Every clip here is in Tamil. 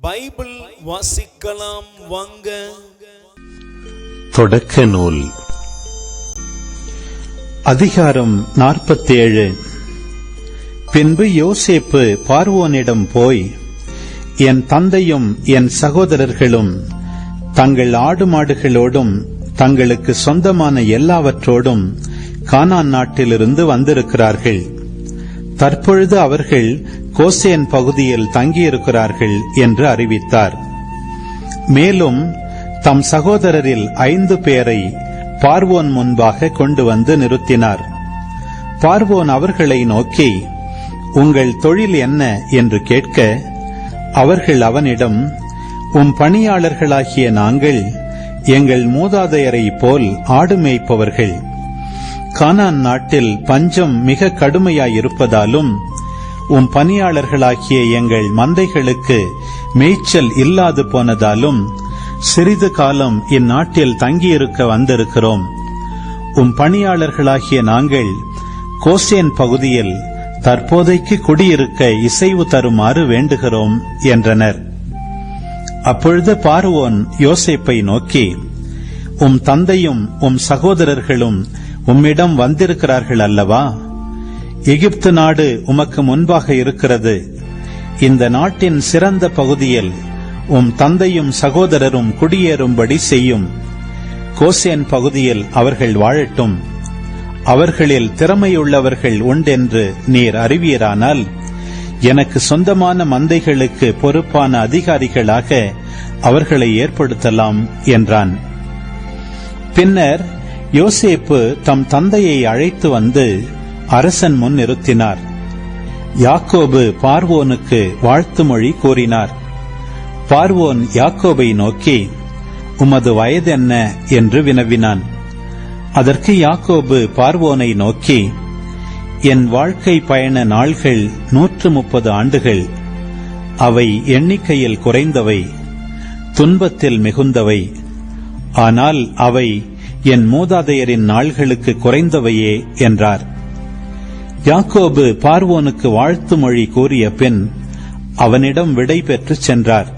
பைபிள் வாசிக்கலாம் வாங்க. தொடக்க நூல் அதிகாரம் 47. பின்பு யோசேப்பு பார்வோனிடம் போய், என் தந்தையும் என் சகோதரர்களும் தங்கள் ஆடு மாடுகளோடும் தங்களுக்கு சொந்தமான எல்லாவற்றோடும் கானான் நாட்டிலிருந்து வந்திருக்கிறார்கள். தற்பொழுது அவர்கள் கோசேன் பகுதியில் தங்கியிருக்கிறார்கள் என்று அறிவித்தார். மேலும் தம் சகோதரரில் 5 பேரை பார்வோன் முன்பாக கொண்டு வந்து நிறுத்தினார். பார்வோன் அவர்களை நோக்கி, உங்கள் தொழில் என்ன என்று கேட்க, அவர்கள் அவனிடம், உம் பணியாளர்களாகிய நாங்கள் எங்கள் மூதாதையரை போல் ஆடு மேய்ப்பவர்கள். கானான் நாட்டில் பஞ்சம் மிக கடுமையாயிருப்பதாலும் உம் பணியாளர்களாகிய எங்கள் மந்தைகளுக்கு மேய்ச்சல் இல்லாது போனதாலும் சிறிது காலம் இந்நாட்டில் தங்கியிருக்க வந்திருக்கிறோம். உம் பணியாளர்களாகிய நாங்கள் கோசேன் பகுதியில் தற்போதைக்கு குடியிருக்க இசைவு தருமாறு வேண்டுகிறோம் என்றனர். அப்பொழுது பார்வோன் யோசேப்பை நோக்கி, உம் தந்தையும் உம் சகோதரர்களும் உம்மிடம் வந்திருக்கிறார்கள் அல்லவா? எகிப்து நாடு உமக்கு முன்பாக இருக்கிறது. இந்த நாட்டின் சிறந்த பகுதியில் உம் தந்தையும் சகோதரரும் குடியேறும்படி செய்யும். கோசேன் பகுதியில் அவர்கள் வாழட்டும். அவர்களில் திறமையுள்ளவர்கள் உண்டென்று நீர் அறிவீரானால் எனக்கு சொந்தமான மந்தைகளுக்கு பொறுப்பான அதிகாரிகளாக அவர்களை ஏற்படுத்தலாம் என்றான். பின்னர் யோசேப்பு தம் தந்தையை அழைத்து வந்து அரசன் முன் நிறுத்தினார். யாக்கோபு பார்வோனுக்கு வாழ்த்து மொழி கூறினார். பார்வோன் யாக்கோபை நோக்கி, உமது வயதென்ன என்று வினவினான். அதற்கு யாக்கோபு பார்வோனை நோக்கி, என் வாழ்க்கை பயண நாள்கள் 130 ஆண்டுகள். அவை எண்ணிக்கையில் குறைந்தவை, துன்பத்தில் மிகுந்தவை. ஆனால் அவை என் மூதாதையரின் நாள்களுக்கு குறைந்தவையே என்றார். யாக்கோபு பார்வோனுக்கு வாழ்த்து மொழி கூறிய பின் அவனிடம் விடை பெற்று சென்றார்.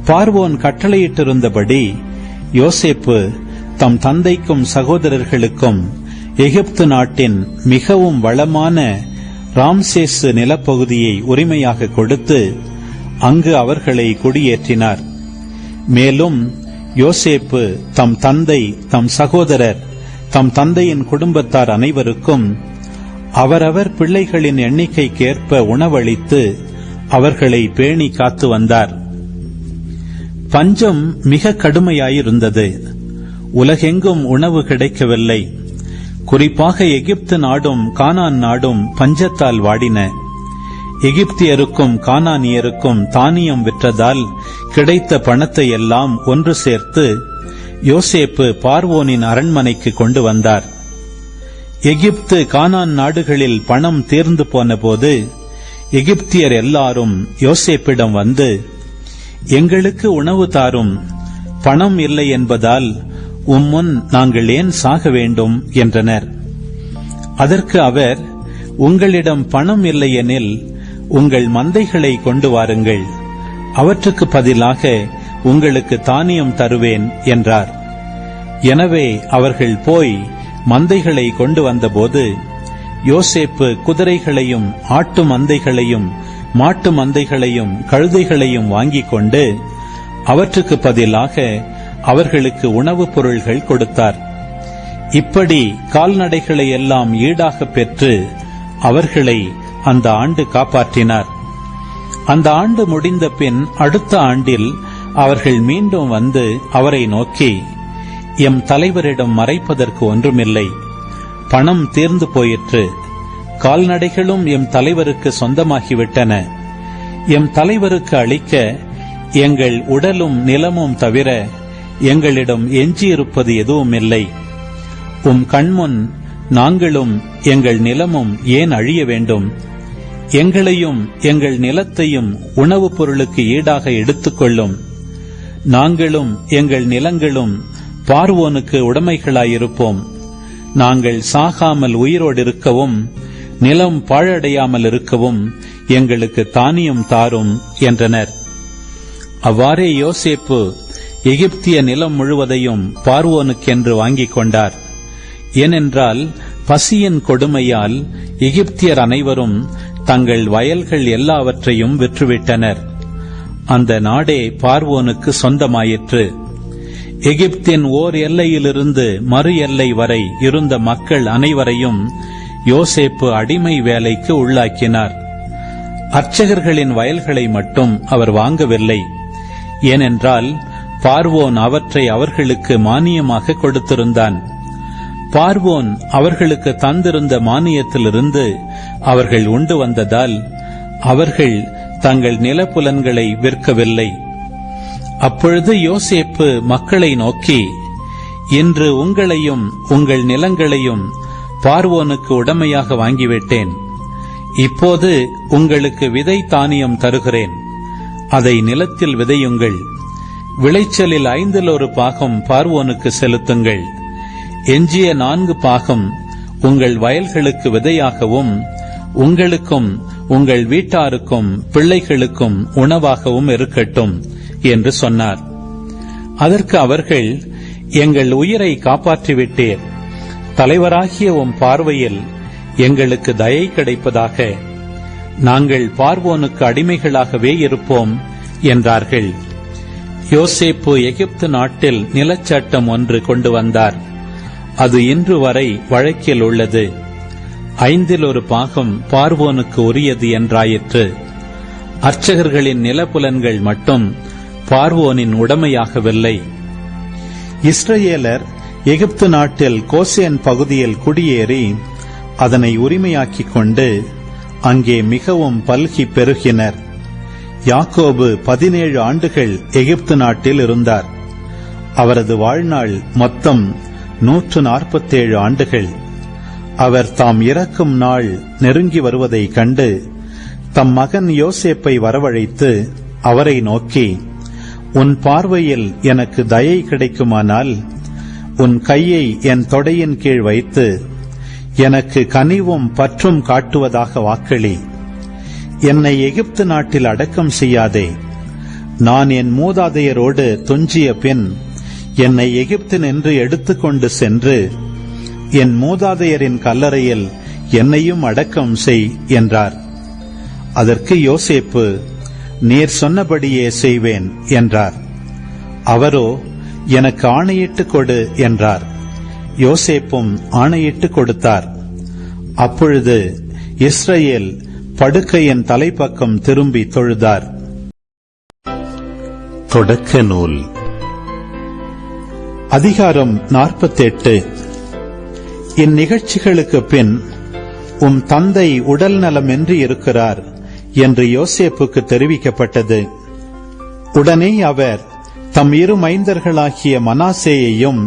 பார்வோன் கட்டளையிட்டிருந்தபடி யோசேப்பு தம் தந்தைக்கும் சகோதரர்களுக்கும் எகிப்து நாட்டின் மிகவும் வளமான ராம்சேசு நிலப்பகுதியை உரிமையாக கொடுத்து அங்கு அவர்களை குடியேற்றினார். மேலும் யோசேப்பு தம் தந்தை, தம் சகோதரர், தம் தந்தையின் குடும்பத்தார் அனைவருக்கும் அவரவர் பிள்ளைகளின் எண்ணிக்கைக்கேற்ப உணவளித்து அவர்களை பேணி காத்து வந்தார். பஞ்சம் மிக கடுமையாயிருந்தது. உலகெங்கும் உணவு கிடைக்கவில்லை. குறிப்பாக எகிப்து நாடும் கானான் நாடும் பஞ்சத்தால் வாடின. எகிப்தியருக்கும் கானானியருக்கும் தானியம் விற்றதால் கிடைத்த பணத்தை எல்லாம் ஒன்று சேர்த்து யோசேப்பு பார்வோனின் அரண்மனைக்கு கொண்டு வந்தார். எகிப்து கானான் நாடுகளில் பணம் தீர்ந்து போன போது எகிப்தியர் எல்லாரும் யோசேப்பிடம் வந்து, எங்களுக்கு உணவு தாரும், பணம் இல்லை என்பதால் உம்முன் நாங்கள் ஏன் சாக வேண்டும் என்றனர். அதற்கு அவர், உங்களிடம் பணம் இல்லையெனில் உங்கள் மந்தைகளை கொண்டு வாருங்கள், அவற்றுக்கு பதிலாக உங்களுக்கு தானியம் தருவேன் என்றார். எனவே அவர்கள் போய் மந்தைகளை கொண்டு வந்தபோது யோசேப்பு குதிரைகளையும் ஆட்டு மந்தைகளையும் மாட்டு மந்தைகளையும் கழுதைகளையும் வாங்கிக் கொண்டு அவற்றுக்கு பதிலாக அவர்களுக்கு உணவுப் பொருள்கள் கொடுத்தார். இப்படி கால்நடைகளை எல்லாம் ஈடாக பெற்று அவர்களை அந்த ஆண்டு காப்பாற்றினார். அந்த ஆண்டு முடிந்த பின் அடுத்த ஆண்டில் அவர்கள் மீண்டும் வந்து அவரை நோக்கி, எம் தலைவரிடம் மறைப்பதற்கு ஒன்றுமில்லை. பணம் தீர்ந்து போயிற்று. கால்நடைகளும் எம் தலைவருக்கு சொந்தமாகிவிட்டன. எம் தலைவருக்கு அளிக்க எங்கள் உடலும் நிலமும் தவிர எங்களிடம் எஞ்சியிருப்பது எதுவும் இல்லை. உம் கண்முன் நாங்களும் எங்கள் நிலமும் ஏன் அழிய வேண்டும்? எங்களையும் எங்கள் நிலத்தையும் உணவுப் பொருளுக்கு ஈடாக எடுத்துக்கொள்ளும். நாங்களும் எங்கள் நிலங்களும் பார்வோனுக்கு உடைமைகளாயிருப்போம். நாங்கள் சாகாமல் உயிரோடு இருக்கவும் நிலம் பாழடையாமல் இருக்கவும் எங்களுக்கு தானியம் தாரும் என்றனர். அவ்வாறே யோசேப்பு எகிப்திய நிலம் முழுவதையும் பார்வோனுக்கென்று வாங்கிக் கொண்டார். ஏனென்றால் பசியின் கொடுமையால் எகிப்தியர் அனைவரும் தங்கள் வயல்கள் எல்லாவற்றையும் விற்றுவிட்டனர். அந்த நாடே பார்வோனுக்கு சொந்தமாயிற்று. எகிப்தின் ஓர் எல்லையிலிருந்து மறு எல்லை வரை இருந்த மக்கள் அனைவரையும் யோசேப்பு அடிமை வேலைக்கு உள்ளாக்கினார். அர்ச்சகர்களின் வயல்களை மட்டும் அவர் வாங்கவில்லை. ஏனென்றால் பார்வோன் அவற்றை அவர்களுக்கு மானியமாக கொடுத்திருந்தான். பார்வோன் அவர்களுக்கு தந்திருந்த மானியத்திலிருந்து அவர்கள் உண்டு வந்ததால் அவர்கள் தங்கள் நிலப்புலன்களை விற்கவில்லை. அப்பொழுது யோசேப்பு மக்களை நோக்கி, இன்று உங்களையும் உங்கள் நிலங்களையும் பார்வோனுக்கு உடமையாக வாங்கிவிட்டேன். இப்போது உங்களுக்கு விதை தானியம் தருகிறேன். அதை நிலத்தில் விதையுங்கள். விளைச்சலில் 1/5 பாகம் பார்வோனுக்கு செலுத்துங்கள். எஞ்சிய 4 பாகம் உங்கள் வயல்களுக்கு விதையாகவும் உங்களுக்கும் உங்கள் வீட்டாருக்கும் பிள்ளைகளுக்கும் உணவாகவும் இருக்கட்டும் என்று சொன்னார். அதற்கு அவர்கள், எங்கள் உயிரை காப்பாற்றிவிட்டீர். தலைவராகிய உம் பார்வையில் எங்களுக்கு தயை கிடைப்பதாக. நாங்கள் பார்வோனுக்கு அடிமைகளாகவே இருப்போம் என்றார்கள். யோசேப்பு எகிப்து நாட்டில் நிலச்சட்டம் ஒன்று கொண்டு வந்தார். அது இன்று வரை வழக்கில் உள்ளது. 1/5 பாகம் பார்வோனுக்கு உரியது என்றாயிற்று. அர்ச்சகர்களின் நிலப்புலன்கள் மட்டும் பார்வோனின் உடைமையாகவில்லை. இஸ்ரவேலர் எகிப்து நாட்டில் கோசேன் பகுதியில் குடியேறி அதனை உரிமையாக்கிக் கொண்டு அங்கே மிகவும் பல்கி பெருகினர். யாக்கோபு 17 ஆண்டுகள் எகிப்து நாட்டில் இருந்தார். அவரது வாழ்நாள் மொத்தம் 147 ஆண்டுகள். அவர் தாம் இறக்கும் நாள் நெருங்கி வருவதைக் கண்டு தம் மகன் யோசேப்பை வரவழைத்து அவரை நோக்கி, உன் பார்வையில் எனக்கு தயை கிடைக்குமானால் உன் கையை என் தொடையின் கீழ் வைத்து எனக்கு கனிவும் பற்றும் காட்டுவதாக வாக்களி. என்னை எகிப்து நாட்டில் அடக்கம் செய்யாதே. நான் என் மூதாதையரோடு துஞ்சிய பின் என்னை எகிப்தினின்று எடுத்துக்கொண்டு சென்று என் மூதாதையரின் கல்லறையில் என்னையும் அடக்கம் செய் என்றார். அதற்கு யோசேப்பு, நீர் சொன்னபடியே செய்வேன் என்றார். அவரோ, எனக்கு ஆணையிட்டு கொடு என்றார். யோசேப்பும் ஆணையிட்டு கொடுத்தார். அப்பொழுது இஸ்ரவேல் படுக்கையின் தலைப்பக்கம் திரும்பி தொழுதார். தொடக்க நூல் அதிகாரம் 48. இந்நிகழ்ச்சிகளுக்கு பின் உம் தந்தை உடல் நலமின்றி இருக்கிறார் என்று யோசேப்புக்கு தெரிவிக்கப்பட்டது. உடனே அவர் தம் 2 மைந்தர்களாகிய மனாசேயையும்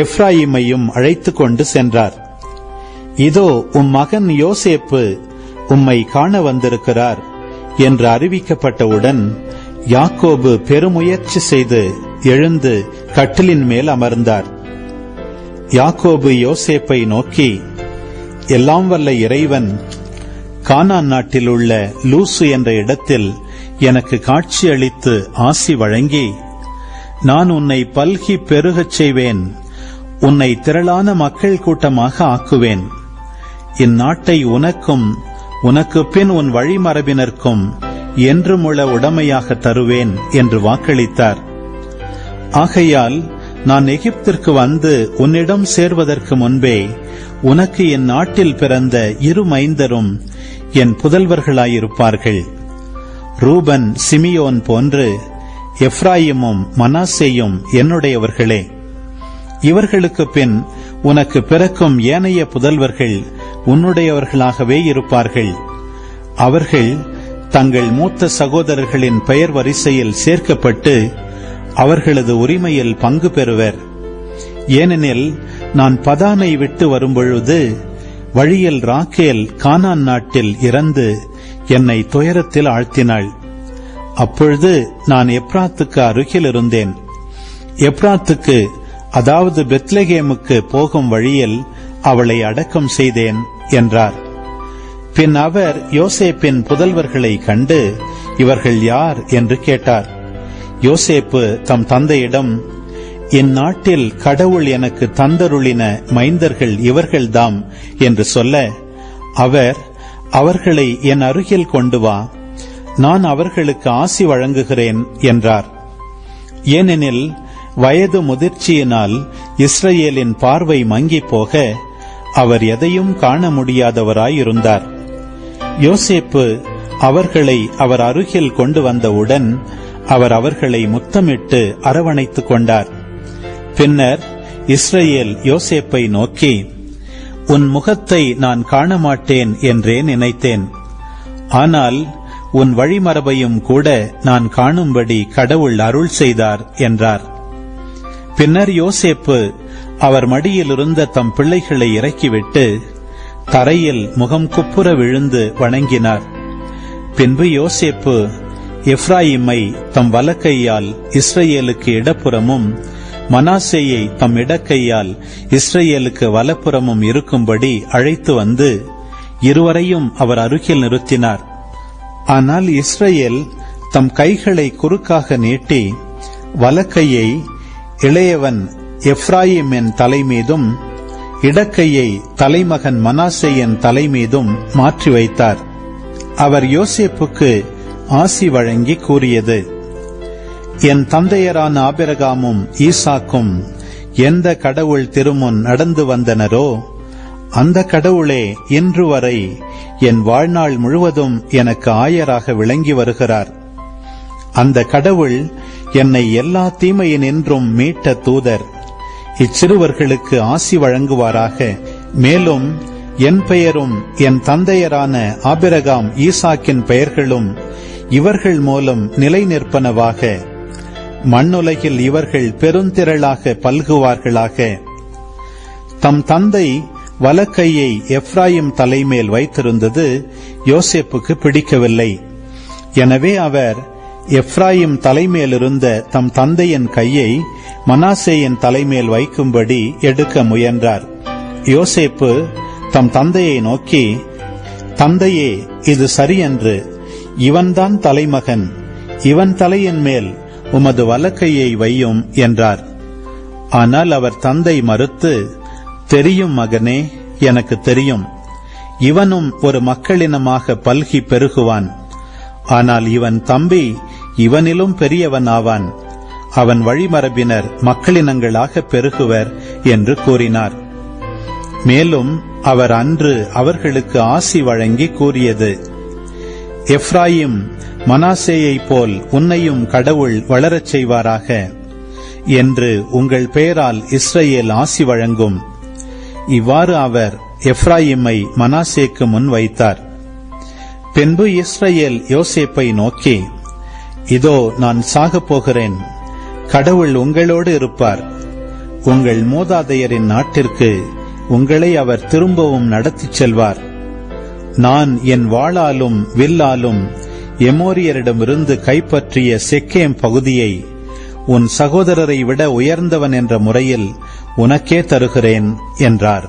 எப்ராயிமையும் அழைத்துக் கொண்டு சென்றார். இதோ உம் மகன் யோசேப்பு உம்மை காண வந்திருக்கிறார் என்று அறிவிக்கப்பட்டவுடன் யாக்கோபு பெருமுயற்சி செய்து எழுந்து கட்டிலின் மேல் அமர்ந்தார். யாக்கோபு யோசேப்பை நோக்கி, எல்லாம் வல்ல இறைவன் கானான் நாட்டில் உள்ள லூசு என்ற இடத்தில் எனக்கு காட்சியளித்து ஆசி வழங்கி, நான் உன்னை பல்கி பெருகச் செய்வேன், உன்னை திரளான மக்கள் கூட்டமாக ஆக்குவேன், இந்நாட்டை உனக்கும் உனக்கு பின் உன் வழிமரபினருக்கும் என்றுமுள்ள உடைமையாக தருவேன் என்று வாக்களித்தார். ஆகையால் நான் எகிப்திற்கு வந்து உன்னிடம் சேர்வதற்கு முன்பே உனக்கு என் நாட்டில் பிறந்த 2 மைந்தரும் என் புதல்வர்களாயிருப்பார்கள். ரூபன் சிமியோன் போன்று எப்ராயிமும் மனாசேயும் என்னுடையவர்களே. இவர்களுக்கு பின் உனக்கு பிறக்கும் ஏனைய புதல்வர்கள் உன்னுடையவர்களாகவே இருப்பார்கள். அவர்கள் தங்கள் மூத்த சகோதரர்களின் பெயர் வரிசையில் சேர்க்கப்பட்டு அவர்களது உரிமையில் பங்கு பெறுவர். ஏனெனில் நான் பதானை விட்டு வரும்பொழுது வழியில் ராக்கேல் கானான் நாட்டில் இறந்து என்னை துயரத்தில் ஆழ்த்தினாள். அப்பொழுது நான் எப்ராத்துக்கு அருகில் இருந்தேன். எப்ராத்துக்கு, அதாவது பெத்லெகேமுக்கு போகும் வழியில் அவளை அடக்கம் செய்தேன் என்றார். பின் அவர் யோசேப்பின் புதல்வர்களை கண்டு, இவர்கள் யார் என்று கேட்டார். யோசேப்பு தம் தந்தையிடம், இந்நாட்டில் கடவுள் எனக்கு தந்தருளின மைந்தர்கள் இவர்கள்தாம் என்று சொல்ல, அவர், அவர்களை என் அருகில் கொண்டு வா, நான் அவர்களுக்கு ஆசி வழங்குகிறேன் என்றார். ஏனெனில் வயது முதிர்ச்சியினால் இஸ்ரவேலின் பார்வை மங்கி போக அவர் எதையும் காண முடியாதவராயிருந்தார். யோசேப்பு அவர்களை அவர் அருகில் கொண்டு வந்தவுடன் அவர் அவர்களை முத்தமிட்டு அரவணைத்துக் கொண்டார். பின்னர் இஸ்ரவேல் யோசேப்பை நோக்கி, உன் முகத்தை நான் காண மாட்டேன் என்றே நினைத்தேன். ஆனால் உன் வழிமரபையும் கூட நான் காணும்படி கடவுள் அருள் செய்தார் என்றார். பின்னர் யோசேப்பு அவர் மடியிலிருந்த தம் பிள்ளைகளை இறக்கிவிட்டு தரையில் முகம் குப்புற விழுந்து வணங்கினார். பின்பு யோசேப்பு எப்ராயிமை தம் வலக்கையால் இஸ்ரவேலுக்கு இடப்புறமும் மனாசேயை தம் இடக்கையால் இஸ்ரவேலுக்கு வலப்புறமும் இருக்கும்படி அழைத்து வந்து இருவரையும் அவர் அருகில் நிறுத்தினார். ஆனால் இஸ்ரவேல் தம் கைகளை குறுக்காக நீட்டி வலக்கையை இளையவன் எப்ராயிமின் தலைமீதும் இடக்கையை தலைமகன் மனாசேயின் தலைமீதும் மாற்றி வைத்தார். அவர் யோசேப்புக்கு ஆசி வழங்கி கூறியது, என் தந்தையரான ஆபிரகாமும் ஈசாக்கும் எந்த கடவுள் திருமுன் நடந்து வந்தனரோ அந்த கடவுளே இன்று வரை என் வாழ்நாள் முழுவதும் எனக்கு ஆயராக விளங்கி வருகிறார். அந்த கடவுள் என்னை எல்லா தீமையினின்றும் மீட்ட தூதர். இச்சிறுவர்களுக்கு ஆசி வழங்குவாராக. மேலும் என் பெயரும் என் தந்தையரான ஆபிரகாம் ஈசாக்கின் பெயர்களும் இவர்கள் மூலம் நிலை நிற்பனவாக. மண்ணுலகில் இவர்கள் பெருந்திரளாக பல்குவார்களாக. தம் தந்தை வலக்கையை எப்ராயிம் தலைமேல் வைத்திருந்தது யோசேப்புக்கு பிடிக்கவில்லை. எனவே அவர் எப்ராயிம் தலைமேலிருந்த தம் தந்தையின் கையை மனாசேயின் தலைமேல் வைக்கும்படி எடுக்க முயன்றார். யோசேப்பு தம் தந்தையை நோக்கி, தந்தையே, இது சரியன்று. இவன்தான் தலைமகன். இவன் தலையின் மேல் உமது வலக்கையை வையும் என்றார். ஆனால் அவர் தந்தை மறுத்து, தெரியும் மகனே, எனக்கு தெரியும். இவனும் ஒரு மக்களினமாக பல்கி பெருகுவான். ஆனால் இவன் தம்பி இவனிலும் பெரியவன் ஆவான். அவன் வழிமரபினர் மக்களினங்களாக பெருகுவர் என்று கூறினார். மேலும் அவர் அன்று அவர்களுக்கு ஆசி வழங்கி கூறியது, எப்ராயிம் மனாசேயைப் போல் உன்னையும் கடவுள் வளரச் செய்வாராக என்று உங்கள் பெயரால் இஸ்ரவேல் ஆசி வழங்கும். இவ்வாறு அவர் எப்ராயிமை மனாசேக்கு முன் வைத்தார். பின்பு இஸ்ரவேல் யோசேப்பை நோக்கி, இதோ நான் சாகப் போகிறேன். கடவுள் உங்களோடு இருப்பார். உங்கள் மூதாதையரின் நாட்டிற்கு உங்களை அவர் திரும்பவும் நடத்திச் செல்வார். நான் என் வாளாலும் வில்லாலும் எமோரியரிடமிருந்து கைப்பற்றிய செக்கேம் பகுதியை உன் சகோதரரை விட உயர்ந்தவன் என்ற முறையில் உனக்கே தருகிறேன் என்றார்.